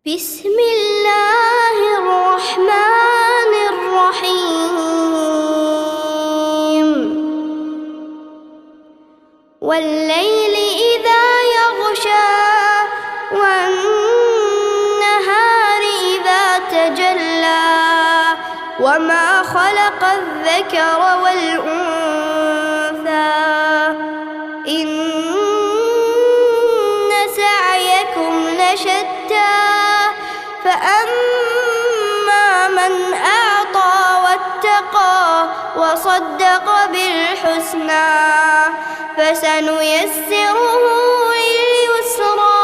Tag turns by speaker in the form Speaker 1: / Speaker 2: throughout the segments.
Speaker 1: بسم الله الرحمن الرحيم والليل إذا يغشى والنهار إذا تجلى وما خلق الذكر والأنثى إن سعيكم لشتى فأما من أعطى واتقى وصدق بالحسنى فسنيسره لليسرى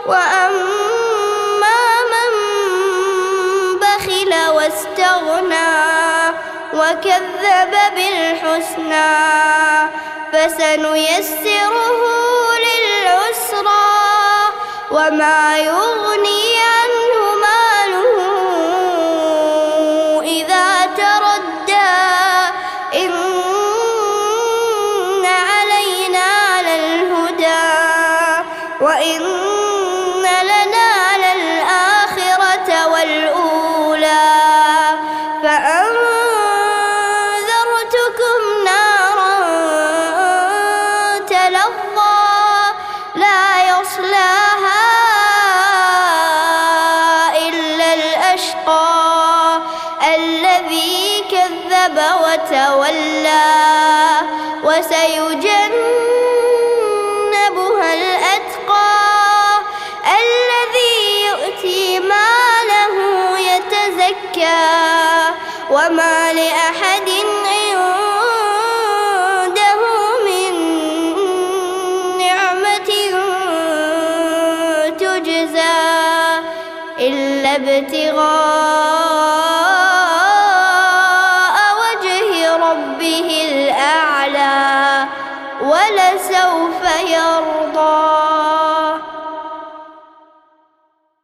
Speaker 1: وأما من بخل واستغنى وكذب بالحسنى فسنيسره للعسرى وما يغني عنه ماله إذا تردى إن علينا للهدى وإن لنا للآخرة والأولى فأنذرتكم نارا تلظى لا يصلاها الذي كذب وتولى وسيجنبها الأتقى الذي يؤتي ماله يتزكى وما لأحد عنده من نعمة تجزى إلا ابتغاء وجه ربه الأعلى ولسوف يرضى.